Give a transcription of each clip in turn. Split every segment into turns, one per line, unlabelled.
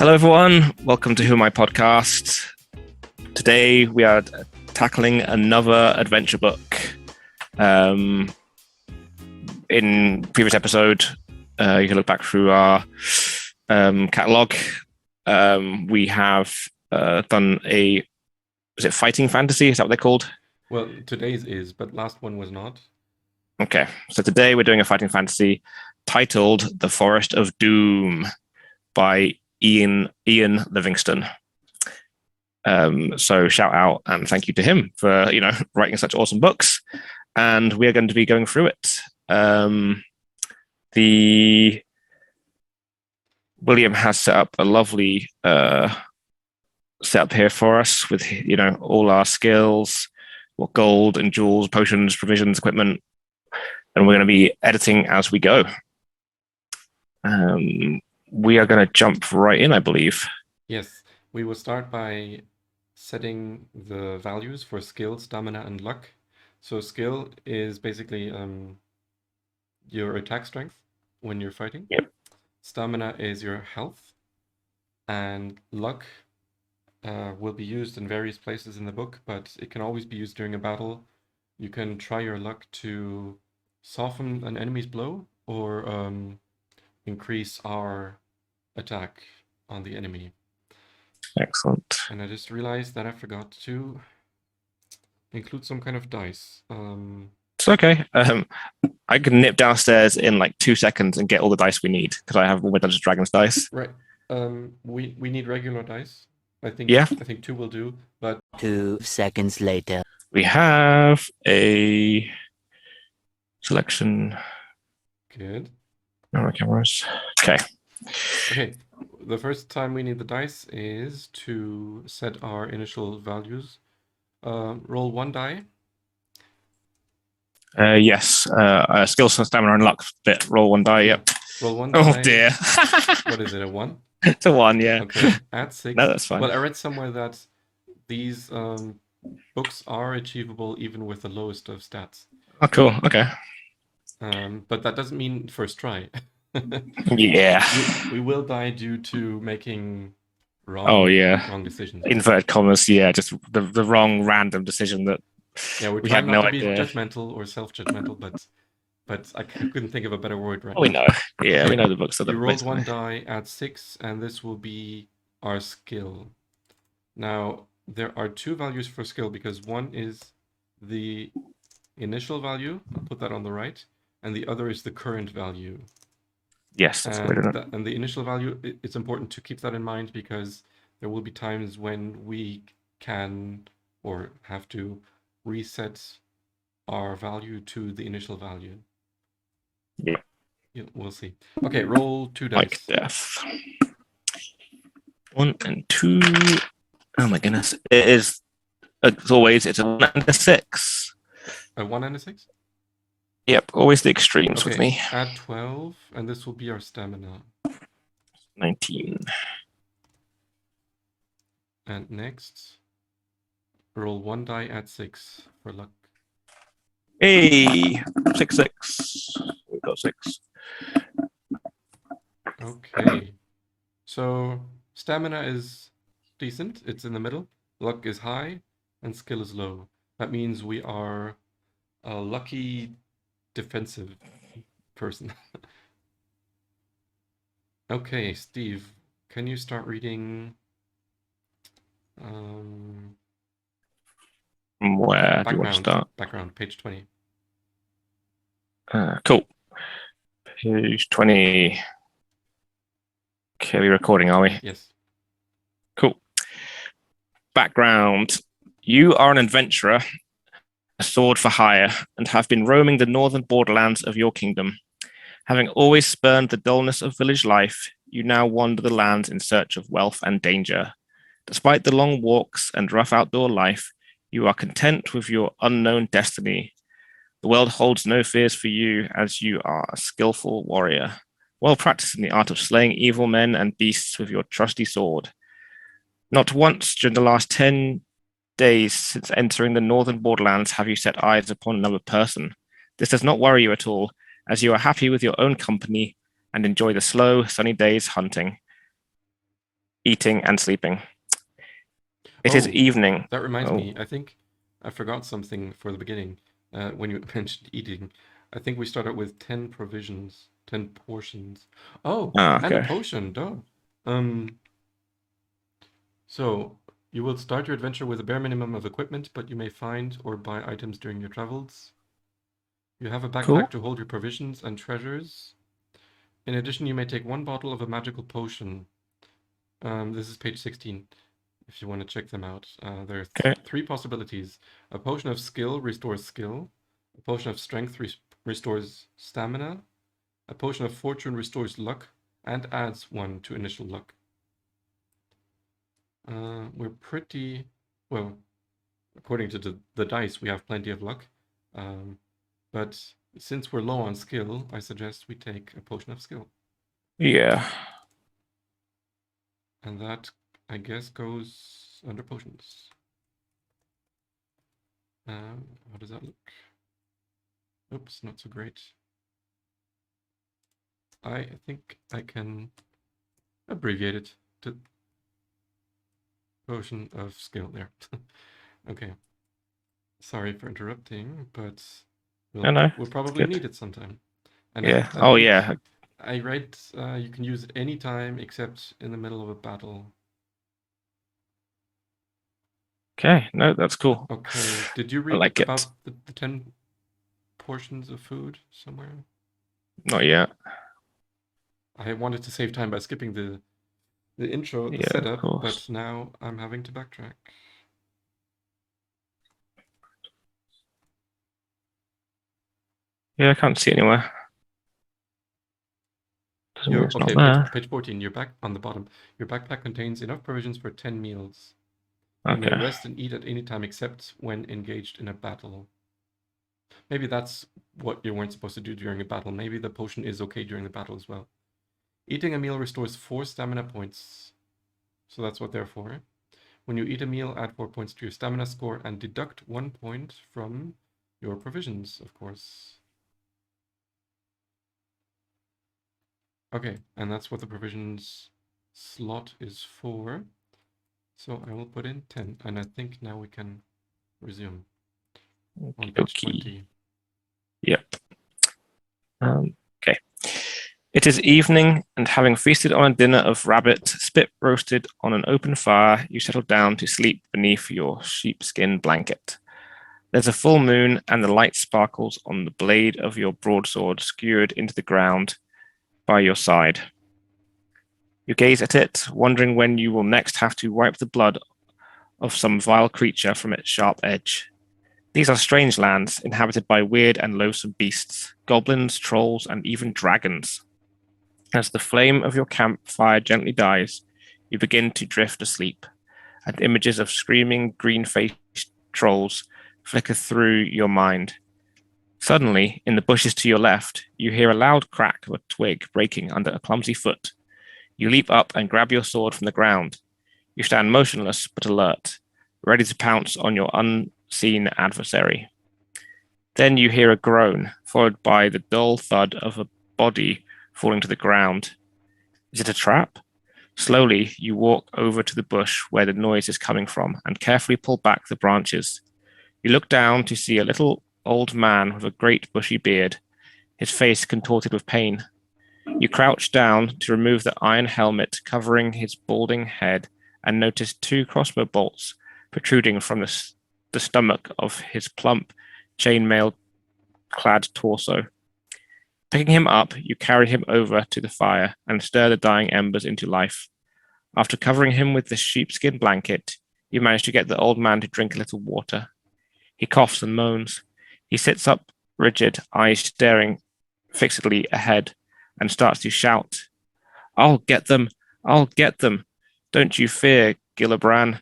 Hello, everyone. Welcome to Who Am I Podcast. Today we are tackling another adventure book. In previous episode, you can look back through our catalog. We have done was it fighting fantasy? Is that what they're called?
Well, today's is, but last one was not.
Okay, so today we're doing a fighting fantasy titled The Forest of Doom by Ian Livingston. So shout out and thank you to him for writing such awesome books, and we are going to be going through it. William has set up a lovely setup here for us with all our skills, what gold and jewels, potions, provisions, equipment, and we're going to be editing as we go. We are going to jump right in, I believe.
Yes, we will start by setting the values for skill, stamina, and luck. So skill is basically your attack strength when you're fighting.
Yep.
Stamina is your health, and luck will be used in various places in the book, but it can always be used during a battle. You can try your luck to soften an enemy's blow or increase our attack on the enemy.
Excellent.
And I just realized that I forgot to include some kind of dice.
It's okay. I can nip downstairs in like 2 seconds and get all the dice we need because I have all my Dungeons and Dragons dice.
Right. We need regular dice. I think 2 will do, but
2 seconds later.
We have a selection.
Good.
No cameras. Okay.
Okay. The first time we need the dice is to set our initial values. Roll 1 die.
Yes. Skill, stamina, and luck bit. Roll 1 die. Yep.
Roll 1 die.
Oh dear.
What is it? A 1?
It's a 1. Yeah.
Okay. Add 6.
No, that's fine.
Well, I read somewhere that these books are achievable even with the lowest of stats.
Oh, cool. Okay.
But that doesn't mean first try.
Yeah.
We will die due to making wrong decisions.
Inverted commas. Yeah, just the wrong random decision that.
Yeah, we're trying not to be judgmental or self-judgmental, but I couldn't think of a better word right now.
We know. Yeah, we know the books are the.
You rolled 1 die, add 6, and this will be our skill. Now there are 2 values for skill because one is the initial value. I'll put that on the right, and the other is the current value.
Yes, that's weird.
And the initial value, it's important to keep that in mind because there will be times when we can or have to reset our value to the initial value.
Yeah.
We'll see. Okay, roll 2 dice.
Like death. 1 and 2. Oh my goodness. It is, as always, it's a 1 and a 6.
A 1 and a 6?
Yep, always the extremes with me.
Add 12, and this will be our stamina.
19.
And next, roll 1 die, add 6 for luck.
Hey, 6, 6. We got 6.
Okay. So stamina is decent. It's in the middle. Luck is high, and skill is low. That means we are a lucky defensive person. Okay, Steve, can you start reading
where do you want to start?
Background, page 20.
Cool. Page 20. Okay, we're recording, are we?
Yes.
Cool. Background. You are an adventurer, a sword for hire, and have been roaming the northern borderlands of your kingdom. Having always spurned the dullness of village life, you now wander the lands in search of wealth and danger. Despite the long walks and rough outdoor life, you are content with your unknown destiny. The world holds no fears for you as you are a skillful warrior, well practiced in the art of slaying evil men and beasts with your trusty sword. Not once during the last 10 days since entering the northern borderlands have you set eyes upon another person. This does not worry you at all, as you are happy with your own company and enjoy the slow, sunny days hunting. eating and sleeping. It is
Oh,
evening.
That reminds
Oh.
me, I think I forgot something for the beginning. When you mentioned eating, I think we start out with 10 provisions, 10 portions. Oh, and a
Okay.
potion, duh. Um, so you will start your adventure with a bare minimum of equipment, but you may find or buy items during your travels. You have a backpack
Cool.
to hold your provisions and treasures. In addition, you may take one bottle of a magical potion. This is page 16. If you want to check them out. There are
Okay.
3 possibilities. A potion of skill restores skill. A potion of strength restores stamina. A potion of fortune restores luck and adds 1 to initial luck. We're pretty, well, according to the dice, we have plenty of luck. But since we're low on skill, I suggest we take a potion of skill.
Yeah.
And that, I guess, goes under potions. How does that look? Oops, not so great. I think I can abbreviate it to potion of skill there. Okay. Sorry for interrupting, but
No,
we'll
it's
probably
good.
need it sometime. And
Yeah.
I
Oh,
think
yeah.
I read you can use it anytime except in the middle of a battle.
Okay. No, that's cool.
Okay. Did you
I
read
like it.
about the 10 portions of food somewhere?
Not yet.
I wanted to save time by skipping the intro, the
Yeah, of
setup,
course.
but now I'm having to backtrack.
Yeah, I can't see anywhere. Doesn't mean it's not
Okay,
there.
page 14, you're back on the bottom. Your backpack contains enough provisions for 10 meals. You may
Okay.
rest and eat at any time except when engaged in a battle. Maybe that's what you weren't supposed to do during a battle. Maybe the potion is okay during the battle as well. Eating a meal restores 4 stamina points. So that's what they're for. When you eat a meal, add 4 points to your stamina score and deduct 1 point from your provisions, of course. Okay, and that's what the provisions slot is for. So I will put in 10, and I think now we can resume on page 20.
Yep. Okay. It is evening, and having feasted on a dinner of rabbit, spit roasted on an open fire, you settle down to sleep beneath your sheepskin blanket. There's a full moon, and the light sparkles on the blade of your broadsword skewered into the ground by your side. You gaze at it, wondering when you will next have to wipe the blood of some vile creature from its sharp edge. These are strange lands, inhabited by weird and loathsome beasts, goblins, trolls, and even dragons. As the flame of your campfire gently dies, you begin to drift asleep, and images of screaming, green-faced trolls flicker through your mind. Suddenly, in the bushes to your left, you hear a loud crack of a twig breaking under a clumsy foot. You leap up and grab your sword from the ground. You stand motionless but alert, ready to pounce on your unseen adversary. Then you hear a groan, followed by the dull thud of a body falling to the ground. Is it a trap? Slowly, you walk over to the bush where the noise is coming from and carefully pull back the branches. You look down to see a little old man with a great bushy beard, his face contorted with pain. You crouch down to remove the iron helmet covering his balding head and notice 2 crossbow bolts protruding from the stomach of his plump, chainmail-clad torso. Picking him up, you carry him over to the fire and stir the dying embers into life. After covering him with the sheepskin blanket, you manage to get the old man to drink a little water. He coughs and moans. He sits up rigid, eyes staring fixedly ahead, and starts to shout, "I'll get them! I'll get them! Don't you fear, Gillibrand.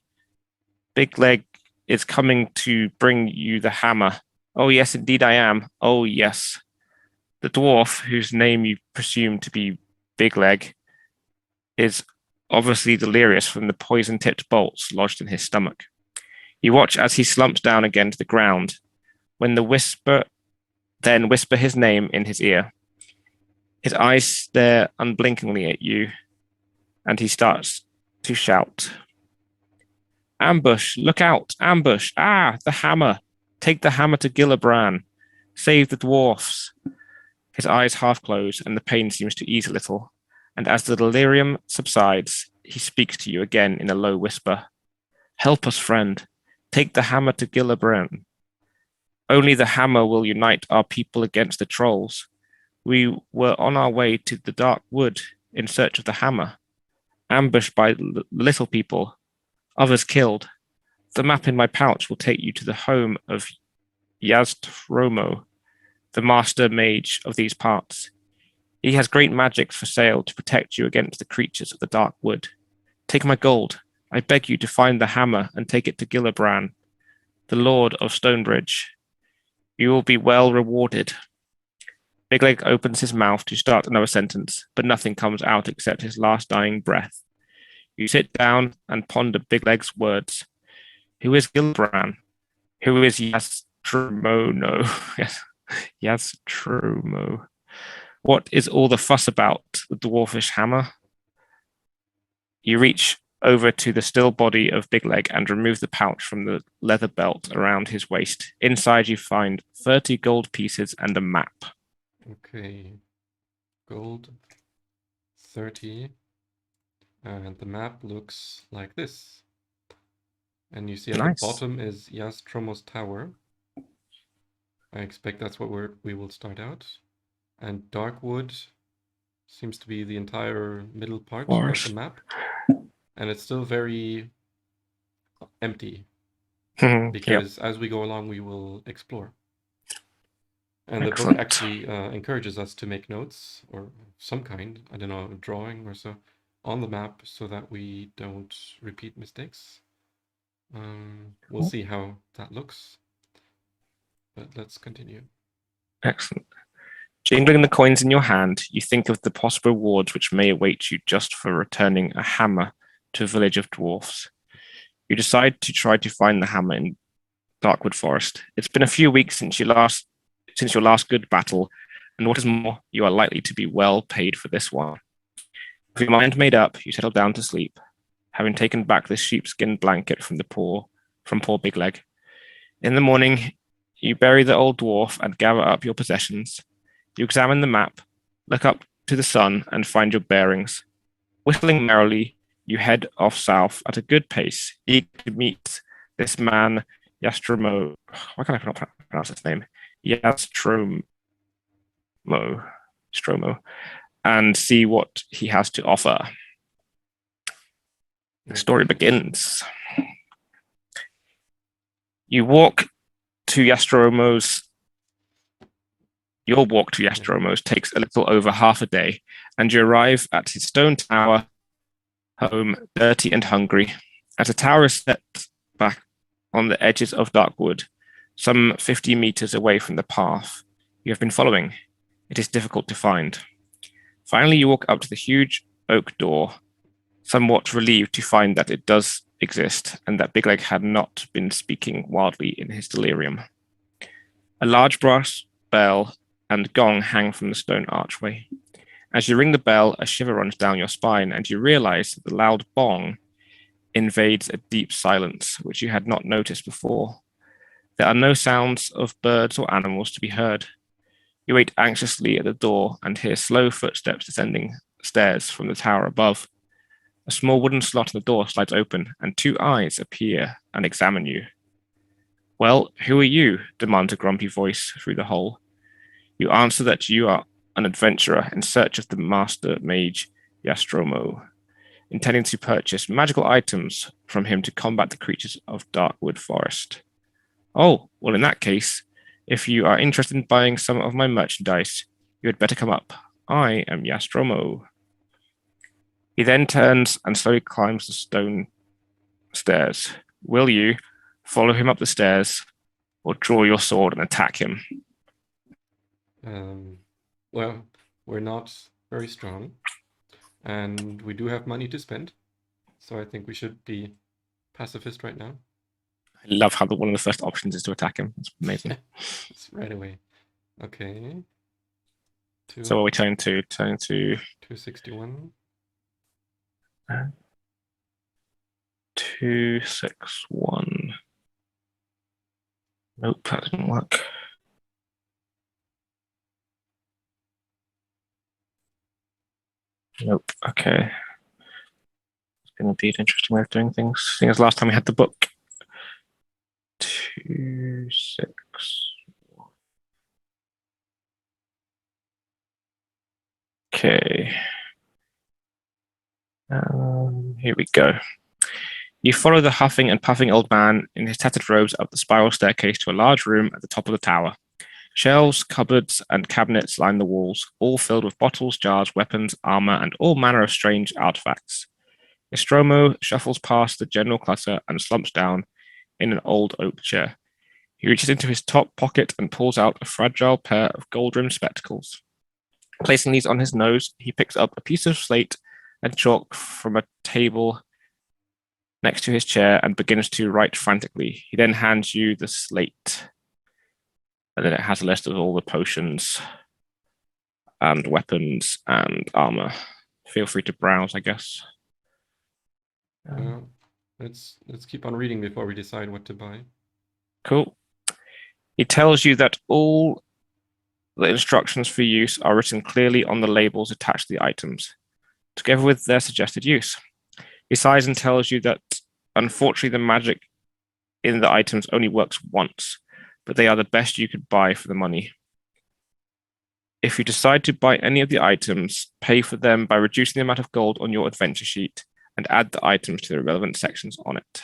Big Leg is coming to bring you the hammer. Oh, yes, indeed I am. Oh, yes." The dwarf, whose name you presume to be Big Leg, is obviously delirious from the poison-tipped bolts lodged in his stomach. You watch as he slumps down again to the ground. When whisper his name in his ear. His eyes stare unblinkingly at you, and he starts to shout. Ambush! Look out! Ambush! Ah! The hammer! Take the hammer to Gillibrand! Save the dwarfs! His eyes half close, and the pain seems to ease a little. And as the delirium subsides, he speaks to you again in a low whisper. Help us, friend. Take the hammer to Gillibrand. Only the hammer will unite our people against the trolls. We were on our way to the dark wood in search of the hammer, ambushed by little people, others killed. The map in my pouch will take you to the home of Yaztromo, the master mage of these parts. He has great magics for sale to protect you against the creatures of the dark wood. Take my gold. I beg you to find the hammer and take it to Gillibrand, the lord of Stonebridge. You will be well rewarded. Bigleg opens his mouth to start another sentence, but nothing comes out except his last dying breath. You sit down and ponder Bigleg's words. Who is Gillibrand? Who is Yaztromo? Yaztromo. What is all the fuss about? The dwarfish hammer? You reach over to the still body of Bigleg and remove the pouch from the leather belt around his waist. Inside you find 30 gold pieces and a map.
Okay. Gold 30. And the map looks like this. And you see at
Nice.
the bottom is Yaztromo's tower. I expect that's what we will start out. And Darkwood seems to be the entire middle part of the map. And it's still very empty. Because as we go along, we will explore. And the book actually encourages us to make notes or some kind, I don't know, drawing or so, on the map so that we don't repeat mistakes. We'll see how that looks. But let's continue.
Excellent. Jingling the coins in your hand, you think of the possible rewards which may await you just for returning a hammer to a village of dwarfs. You decide to try to find the hammer in Darkwood Forest. It's been a few weeks since your last good battle, and what is more, you are likely to be well paid for this one. With your mind made up, you settle down to sleep, having taken back the sheepskin blanket from poor Bigleg. In the morning, you bury the old dwarf and gather up your possessions. You examine the map, look up to the sun, and find your bearings. Whistling merrily, you head off south at a good pace, eager to meet this man, Yaztromo. Why can't I pronounce his name? Yaztromo, and see what he has to offer. The story begins. You walk to Yaztromo's. Your walk to Yaztromo's takes a little over half a day, and you arrive at his stone tower home, dirty and hungry. As the tower is set back on the edges of Darkwood, some 50 meters away from the path you have been following, it is difficult to find. Finally, you walk up to the huge oak door, somewhat relieved to find that it does exist and that Bigleg had not been speaking wildly in his delirium. A large brass bell and gong hang from the stone archway. As you ring the bell, a shiver runs down your spine, and you realize that the loud bong invades a deep silence, which you had not noticed before. There are no sounds of birds or animals to be heard. You wait anxiously at the door and hear slow footsteps descending stairs from the tower above. A small wooden slot in the door slides open, and two eyes appear and examine you. Well, who are you? Demands a grumpy voice through the hole. You answer that you are an adventurer in search of the master mage Yaztromo, intending to purchase magical items from him to combat the creatures of Darkwood Forest. Oh, well, in that case, if you are interested in buying some of my merchandise, you had better come up. I am Yaztromo. He then turns and slowly climbs the stone stairs. Will you follow him up the stairs or draw your sword and attack him?
Well, we're not very strong, and we do have money to spend, so I think we should be pacifist right now.
I love how one of the first options is to attack him. It's amazing.
It's right away. Okay.
So what are we turning to? Turning to
261.
261. Nope, that didn't work. Nope. Okay. It's going to be an interesting way of doing things. Seeing as last time we had the book. 2, 6. Okay. Here we go. You follow the huffing and puffing old man in his tattered robes up the spiral staircase to a large room at the top of the tower. Shelves, cupboards, and cabinets line the walls, all filled with bottles, jars, weapons, armor, and all manner of strange artifacts. Nostromo shuffles past the general clutter and slumps down in an old oak chair. He reaches into his top pocket and pulls out a fragile pair of gold-rimmed spectacles. Placing these on his nose, he picks up a piece of slate and chalk from a table next to his chair and begins to write frantically. He then hands you the slate. And then it has a list of all the potions and weapons and armor. Feel free to browse, I guess.
Let's keep on reading before we decide what to buy.
Cool. He tells you that all the instructions for use are written clearly on the labels attached to the items, together with their suggested use. He sighs and tells you that unfortunately the magic in the items only works once, but they are the best you could buy for the money. If you decide to buy any of the items, pay for them by reducing the amount of gold on your adventure sheet and add the items to the relevant sections on it.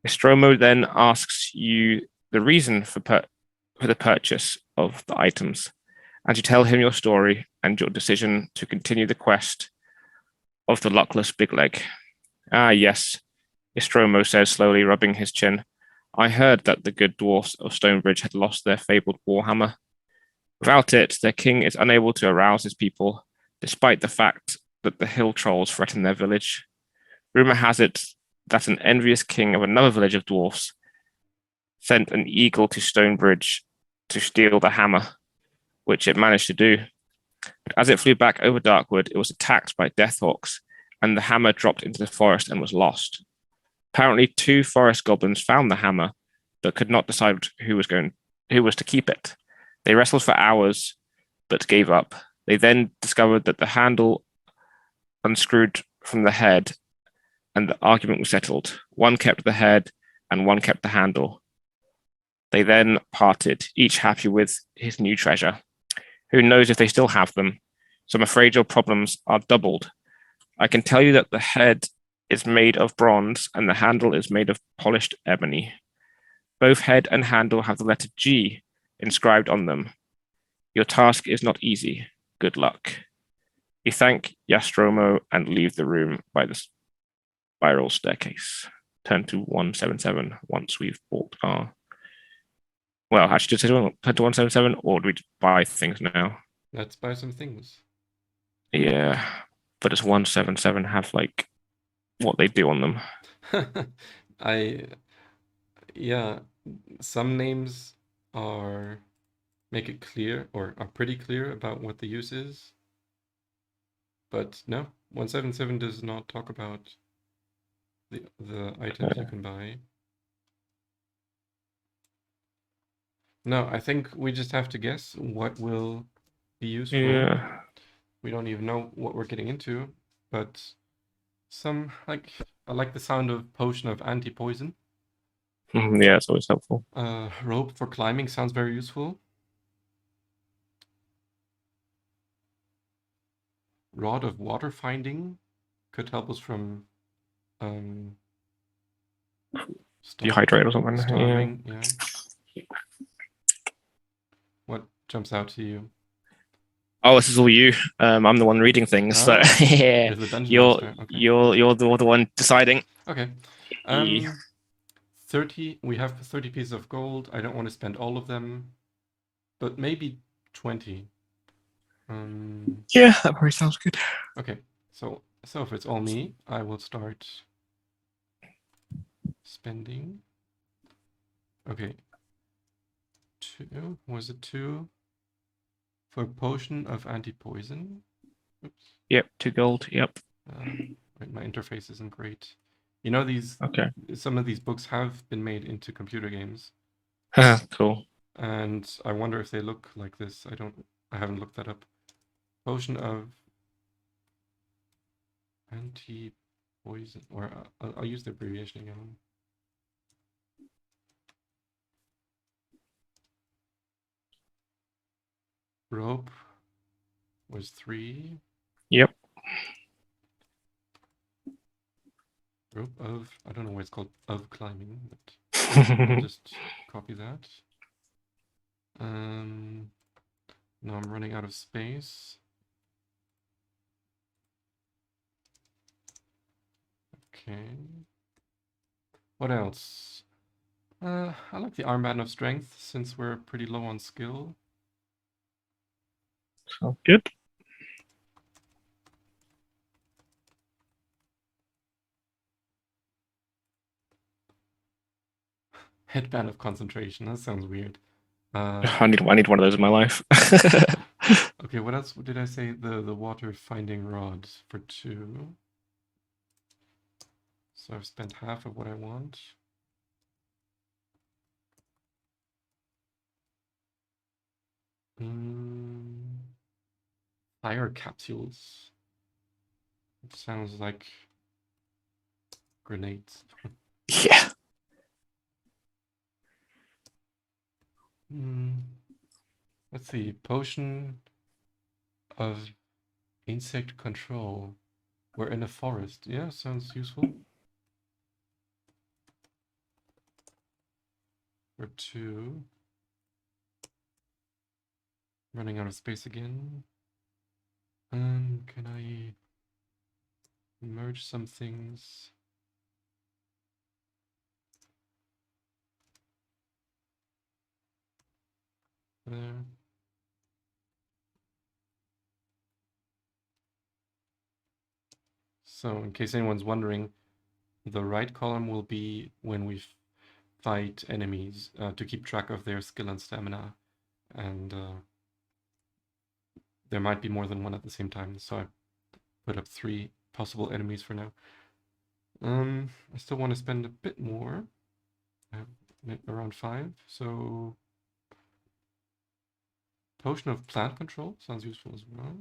Nostromo then asks you the reason for the purchase of the items, and you tell him your story and your decision to continue the quest of the luckless big leg. Ah, yes, Nostromo says slowly, rubbing his chin. I heard that the good dwarfs of Stonebridge had lost their fabled warhammer. Without it, their king is unable to arouse his people, despite the fact that the hill trolls threaten their village. Rumor has it that an envious king of another village of dwarfs sent an eagle to Stonebridge to steal the hammer, which it managed to do. But as it flew back over Darkwood, it was attacked by deathhawks, and the hammer dropped into the forest and was lost. Apparently, 2 forest goblins found the hammer, but could not decide who was to keep it. They wrestled for hours, but gave up. They then discovered that the handle unscrewed from the head, and the argument was settled. One kept the head, and one kept the handle. They then parted, each happy with his new treasure. Who knows if they still have them? So I'm afraid your problems are doubled. I can tell you that the head is made of bronze, and the handle is made of polished ebony. Both head and handle have the letter G inscribed on them. Your task is not easy. Good luck. You thank Nostromo and leave the room by the spiral staircase. Turn to 177 once we've bought our... Well, actually, just turn to 177, or do we buy things now?
Let's buy some things.
Yeah, but does 177 have, like, what they do on them?
Yeah, some names make it clear, or are pretty clear about what the use is. But no, 177 does not talk about the items you can buy. No, I think we just have to guess what will be useful.
Yeah.
We don't even know what we're getting into, but I like the sound of potion of anti-poison.
Yeah, it's always helpful.
Rope for climbing sounds very useful. Rod of water finding could help us from
Dehydrate or something.
starving. Yeah. What jumps out to you?
Oh, this is all you. I'm the one reading things, so yeah.
You're the dungeon
You're
master. Okay.
you're the one deciding.
Okay. 30. We have 30 pieces of gold. I don't want to spend all of them, but maybe 20.
Yeah, that probably sounds good.
Okay. So if it's all me, I will start spending. Okay. 2. Was it 2? For potion of anti-poison. Oops.
Yep, 2 gold. Yep.
Wait, my interface isn't great. You know,
Okay.
some of these books have been made into computer games,
Cool.
and I wonder if they look like this. I haven't looked that up. Potion of anti-poison, or I'll use the abbreviation again. Rope was 3.
Yep.
Rope of, I don't know why it's called of climbing, but I'll just copy that. Now I'm running out of space. Okay. What else? I like the armband of strength since we're pretty low on skill.
Sounds good.
Headband of concentration. That sounds weird.
I need one of those in my life.
Okay, what else did I say? The water finding rod for 2. So I've spent half of what I want. Fire capsules. It sounds like grenades.
Yeah.
Let's see. Potion of insect control. We're in a forest. Yeah, sounds useful. For 2. Running out of space again. Can I merge some things? There. So in case anyone's wondering, the right column will be when we fight enemies to keep track of their skill and stamina. And there might be more than one at the same time, so I put up 3 possible enemies for now. I still want to spend a bit more, around 5, so Potion of plant control sounds useful as well.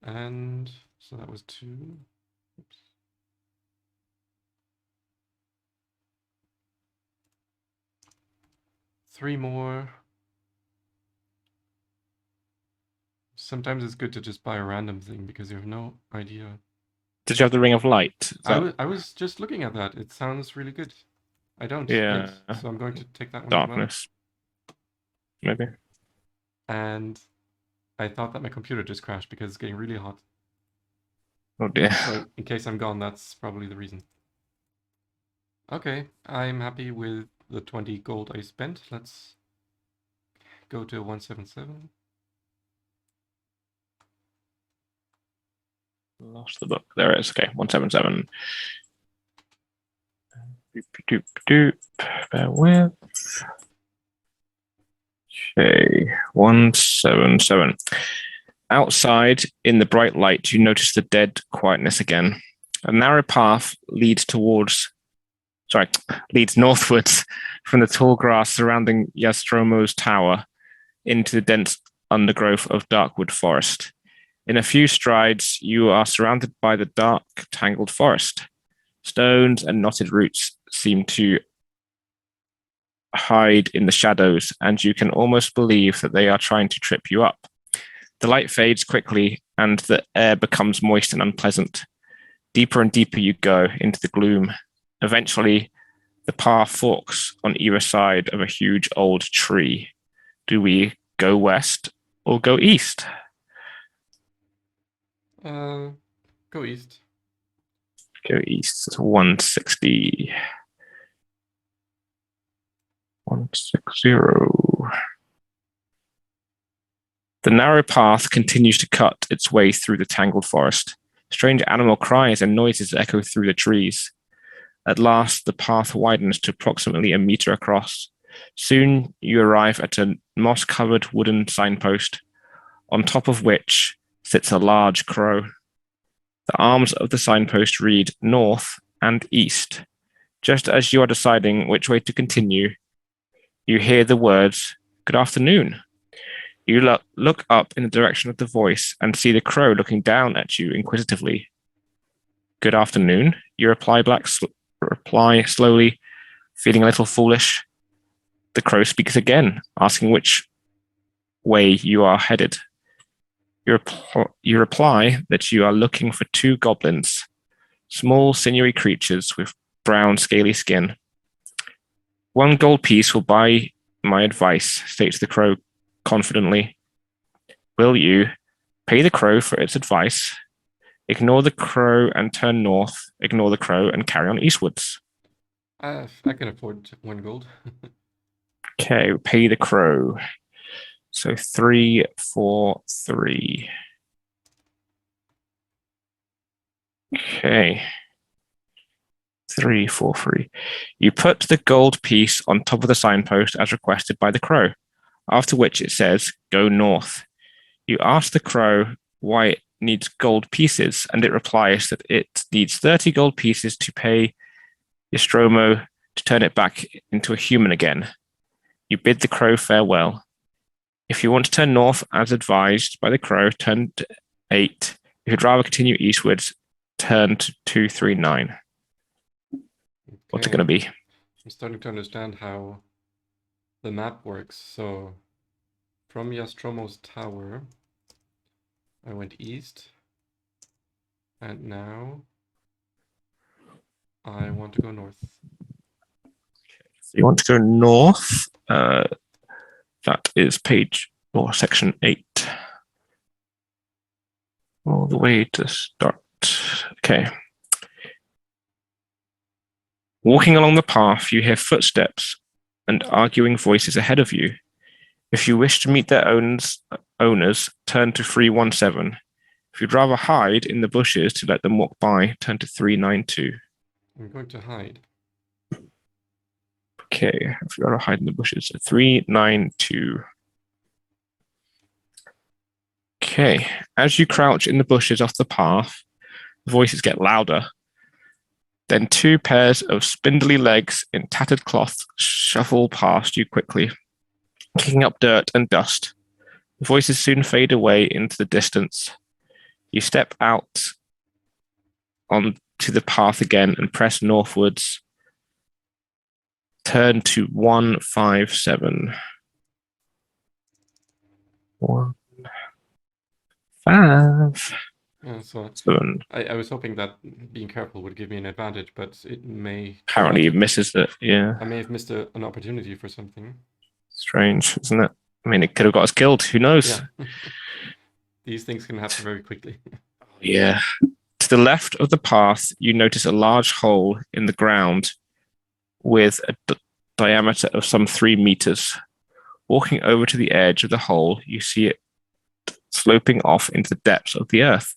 And so that was 2. Oops. Three more. Sometimes it's good to just buy a random thing because you have no idea.
Did you have the Ring of Light?
I was just looking at that. It sounds really good. I don't yet, so I'm going to take that one
Darkness.
as
well. Maybe.
And I thought that my computer just crashed because it's getting really hot.
Oh dear.
So in case I'm gone, that's probably the reason. Okay, I'm happy with the 20 gold I spent. Let's go to 177.
Lost the book. There it is. Okay, 177. Doop, doop, doop. Bear with. Okay, 177. Outside, in the bright light, you notice the dead quietness again. A narrow path leads northwards from the tall grass surrounding Yastromo's tower into the dense undergrowth of Darkwood Forest. In a few strides, you are surrounded by the dark, tangled forest. Stones and knotted roots seem to hide in the shadows, and you can almost believe that they are trying to trip you up. The light fades quickly, and the air becomes moist and unpleasant. Deeper and deeper you go into the gloom. Eventually, the path forks on either side of a huge old tree. Do we go west or go east?
Go east.
Go east. 160. 160. The narrow path continues to cut its way through the tangled forest. Strange animal cries and noises echo through the trees. At last, the path widens to approximately a meter across. Soon, you arrive at a moss-covered wooden signpost, on top of which sits a large crow. The arms of the signpost read north and east. Just as you are deciding which way to continue, you hear the words, "Good afternoon." You look up in the direction of the voice and see the crow looking down at you inquisitively. "Good afternoon," you reply slowly, feeling a little foolish. The crow speaks again, asking which way you are headed. You reply that you are looking for 2 goblins, small sinewy creatures with brown scaly skin. "1 gold piece will buy my advice," states the crow confidently. Will you pay the crow for its advice, ignore the crow and turn north, ignore the crow and carry on eastwards?
I can afford 1 gold.
Okay, pay the crow. So 3, 4, 3. Okay. 3, 4, 3. You put the gold piece on top of the signpost as requested by the crow, after which it says, "Go north." You ask the crow why it needs gold pieces, and it replies that it needs 30 gold pieces to pay Nostromo to turn it back into a human again. You bid the crow farewell. If you want to turn north as advised by the crow, turn to 8. If you'd rather continue eastwards, turn to 239. What's it going to be?
I'm starting to understand how the map works. So from Nostromo's tower, I went east, and now I want to go north.
So you want to go north. That is page or section 8. All the way to start. Okay. Walking along the path, you hear footsteps and arguing voices ahead of you. If you wish to meet their owners, turn to 317. If you'd rather hide in the bushes to let them walk by, turn to 392.
I'm going to hide.
Okay, if you'd rather hide in the bushes, so 392. Okay, as you crouch in the bushes off the path, the voices get louder. Then 2 pairs of spindly legs in tattered cloth shuffle past you quickly, kicking up dirt and dust. The voices soon fade away into the distance. You step out onto the path again and press northwards. Turn to 157. 1, 5,
So
7.
I was hoping that being careful would give me an advantage, but it may...
Apparently it misses it, yeah.
I may have missed an opportunity for something.
Strange, isn't it? I mean, it could have got us killed. Who knows?
Yeah. These things can happen very quickly.
Yeah. To the left of the path, you notice a large hole in the ground with a diameter of some 3 meters. Walking over to the edge of the hole, you see it sloping off into the depths of the earth.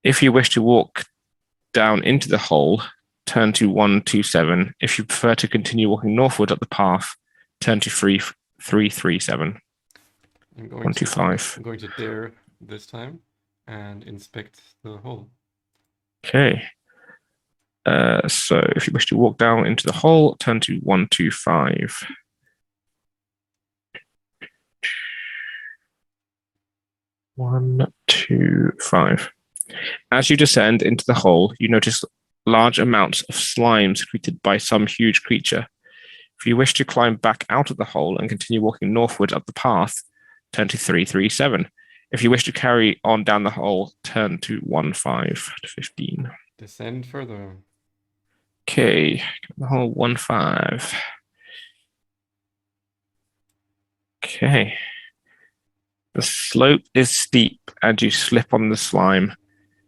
If you wish to walk down into the hole, turn to 127. If you prefer to continue walking northward up the path, turn to 337. 125.
I'm going to dare this time and inspect the hole.
Okay. So if you wish to walk down into the hole, turn to 125. One, 2, 5. As you descend into the hole, you notice large amounts of slime secreted by some huge creature. If you wish to climb back out of the hole and continue walking northward up the path, turn to 337. If you wish to carry on down the hole, turn to 15.
Descend further.
Okay, the hole 15. Okay. The slope is steep and you slip on the slime,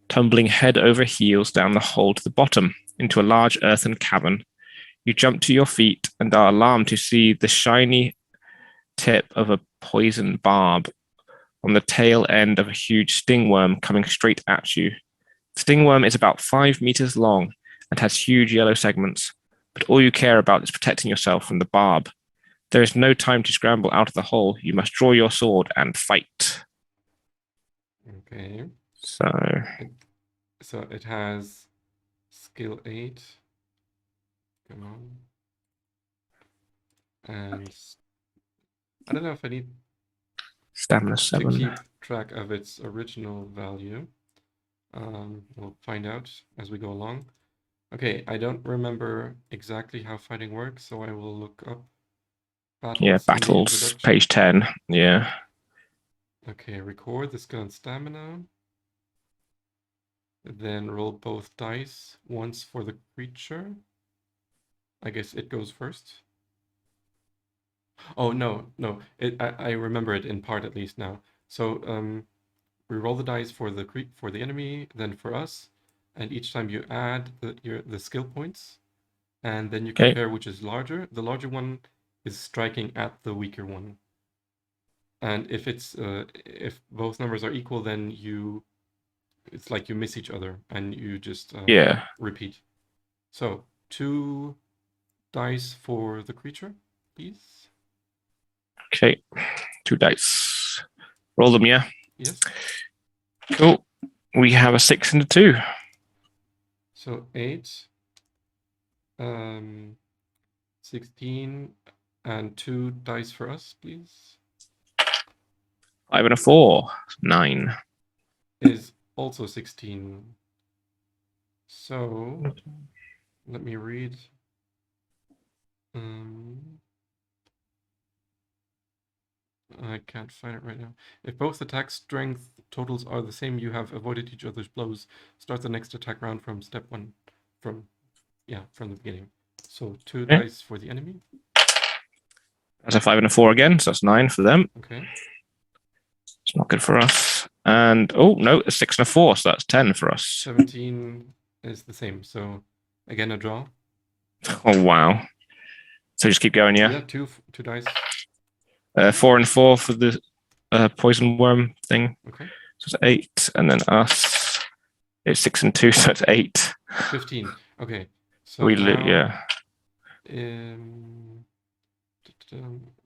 tumbling head over heels down the hole to the bottom into a large earthen cavern. You jump to your feet and are alarmed to see the shiny tip of a poison barb on the tail end of a huge stingworm coming straight at you. The stingworm is about 5 meters long and has huge yellow segments, but all you care about is protecting yourself from the barb. There is no time to scramble out of the hole. You must draw your sword and fight.
Okay.
So
So it has skill 8. Come on. And I don't know if I need
Stamina
to
7.
keep track of its original value. We'll find out as we go along. Okay, I don't remember exactly how fighting works, so I will look up battles
Yeah,
in the
battles,
introduction.
page 10. Yeah.
Okay, record the skill and stamina. Then roll both dice once for the creature. I guess it goes first. Oh, no. I remember it in part at least now. So we roll the dice for the enemy, then for us, and each time you add the skill points, and then you
Okay.
compare which is larger. The larger one is striking at the weaker one. And if both numbers are equal, then it's like you miss each other and you just
Yeah.
repeat. So 2 dice for the creature, please.
Okay. 2 dice. Roll them, yeah.
Yes.
Cool. We have a 6 and a 2.
So 8, 16, and 2 dice for us, please.
5 and a 4. 9.
Is also 16. So let me read. I can't find it right now. If both attack strength totals are the same, you have avoided each other's blows. Start the next attack round from step 1. From the beginning. So 2
Okay.
dice for the enemy.
That's a 5 and a 4 again, so that's 9 for them.
Okay.
It's not good for us. And, oh, no, a 6 and a 4, so that's 10 for us.
17 is the same. So again, a draw.
Oh, wow. So just keep going, yeah?
Yeah, two dice.
4 and 4 for the poison worm thing.
Okay.
So it's 8, and then us. It's 6 and 2, so it's 8.
15. Okay. So now,
yeah.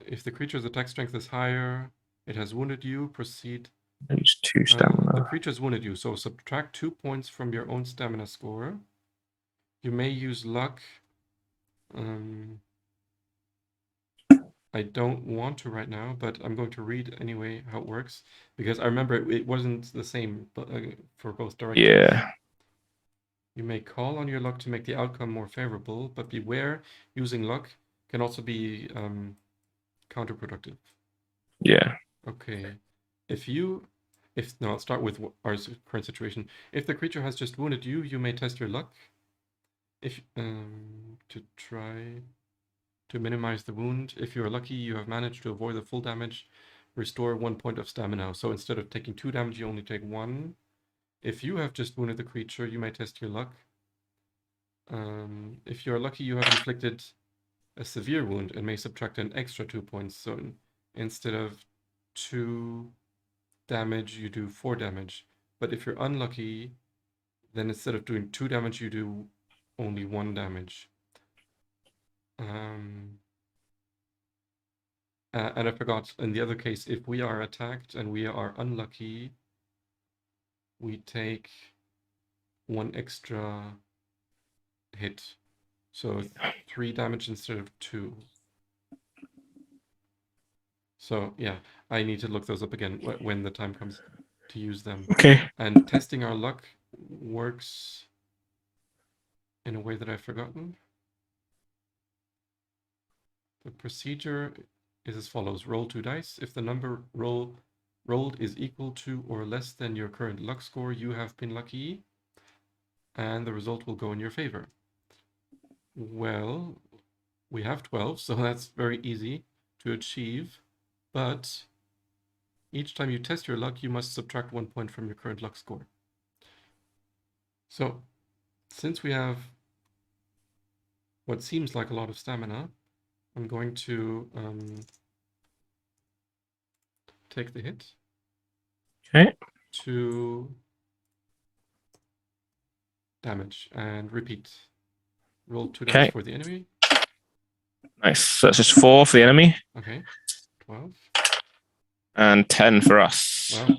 if the creature's attack strength is higher, it has wounded you, proceed.
Use 2
The
stamina.
creature's wounded you, so subtract 2 points from your own stamina score. You may use luck. I don't want to right now, but I'm going to read anyway how it works, because I remember it wasn't the same for both directions.
Yeah.
You may call on your luck to make the outcome more favorable, but beware, using luck can also be counterproductive.
Yeah.
Okay. I'll start with our current situation. If the creature has just wounded you, you may test your luck. If to try to minimize the wound. If you're lucky, you have managed to avoid the full damage. Restore 1 point of stamina. So instead of taking 2 damage, you only take 1. If you have just wounded the creature, you may test your luck. If you're lucky, you have inflicted a severe wound and may subtract an extra 2 points. So instead of 2 damage, you do 4 damage. But if you're unlucky, then instead of doing 2 damage, you do only 1 damage. And I forgot, in the other case, if we are attacked and we are unlucky, we take 1 extra hit. So 3 damage instead of 2. So yeah, I need to look those up again when the time comes to use them.
Okay.
And testing our luck works in a way that I've forgotten. The procedure is as follows. Roll 2 dice. If the number rolled is equal to or less than your current luck score, you have been lucky, and the result will go in your favor. Well, we have 12, so that's very easy to achieve, but each time you test your luck, you must subtract 1 point from your current luck score. So, since we have what seems like a lot of stamina, I'm going to take the hit.
Okay.
2 damage and repeat. Roll 2 dice for the enemy.
Nice. So that's just 4 for the enemy.
Okay. 12.
And 10 for us.
Wow.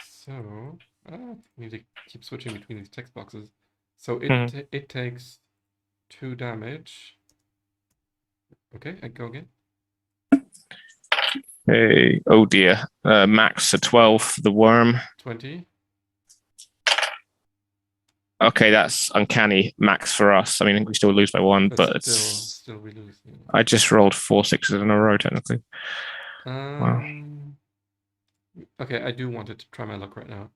So I need to keep switching between these text boxes. So it
Mhm.
it takes 2 damage. Okay, I go again.
Hey, oh dear. Max a 12 for the worm.
20.
Okay, that's uncanny max for us. I mean, we still lose by 1,
But
but
still we lose. Yeah.
I just rolled 4 sixes in a row, technically. Wow.
Okay, I do want to try my luck right now.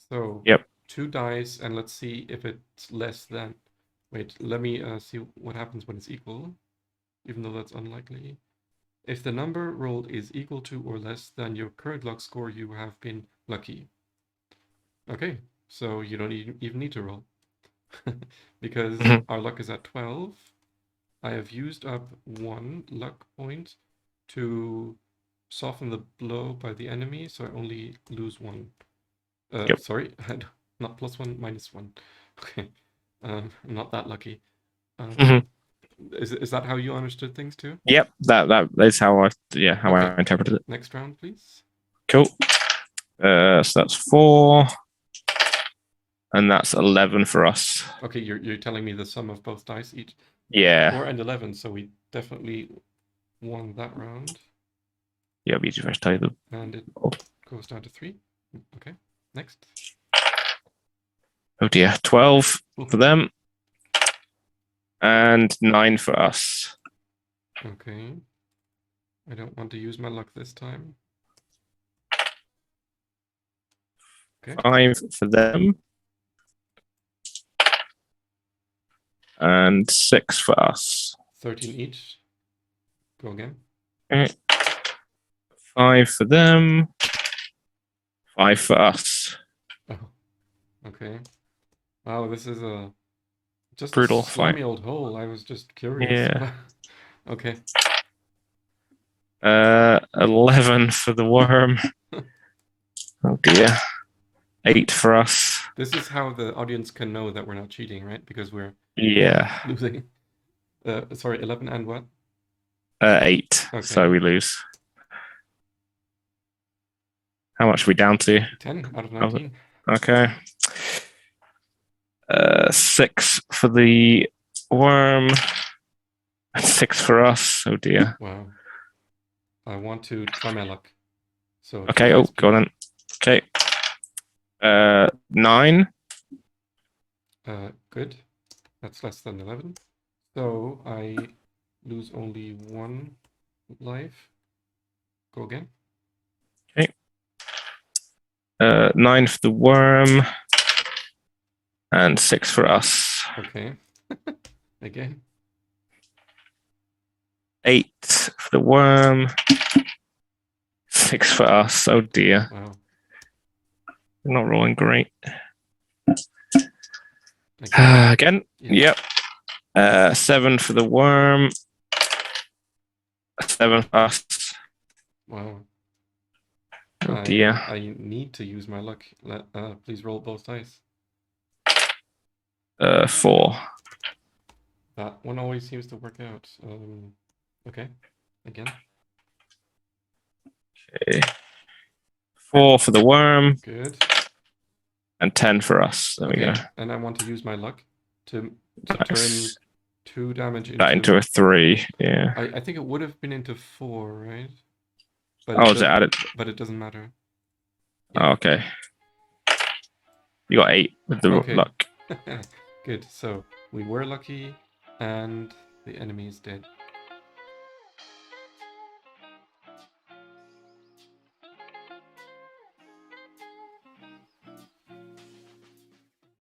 So
Yep.
2 dice, and let's see if it's less than. Wait, let me see what happens when it's equal, even though that's unlikely. If the number rolled is equal to or less than your current luck score, you have been lucky. Okay, so you don't even need to roll. Because
Mhm.
our luck is at 12. I have used up 1 luck point to soften the blow by the enemy, so I only lose 1.
Yep.
Sorry, not +1, -1. Okay, I'm not that lucky.
Mhm.
Is that how you understood things too?
Yep. That is how I interpreted it.
Next round, please.
Cool. So that's 4, and that's 11 for us.
Okay, you're telling me the sum of both dice each.
Yeah.
4 and 11, so we definitely won that round.
Yeah, we just tell you the.
And it goes down to 3. Okay, next.
Oh dear, 12 for them, and 9 for us.
Okay. I don't want to use my luck this time. Okay.
5 for them, and 6 for us.
13 each. Go again.
Okay. 5 for them, 5 for us.
Oh, okay. Wow, this is just
Brutal
a
fight.
slimy old hole. I was just curious.
Yeah.
Okay.
11 for the worm. Oh dear. 8 for us.
This is how the audience can know that we're not cheating, right? Because we're
Yeah.
losing. Sorry, 11 and what?
8.
Okay.
So we lose. How much are we down to?
10 out of 19.
Okay. 6 for the worm. 6 for us. Oh dear.
Wow. I want to try my luck. So
Okay.
two
Oh,
dice,
go
please.
then. Okay. 9.
Good. That's less than 11. So I lose only 1 life. Go again.
9 for the worm. And 6 for us.
Okay. Again.
8 for the worm. 6 for us. Oh dear.
Wow.
We're not rolling great.
Again.
Again. Yep. 7 for the worm. 7 for us.
Wow.
Oh dear.
I need to use my luck. Please roll both dice.
4.
That one always seems to work out. Okay. Again.
Okay. 4 for the worm.
Good.
And 10 for us. There we go.
And I want to use my luck to
Nice.
turn 2 damage
into a 3. Yeah.
I think it would have been into 4, right? But
Oh, is it added?
But it doesn't matter.
Yeah. Oh, okay. You got 8 with the luck.
Good. So we were lucky, and the enemy is dead.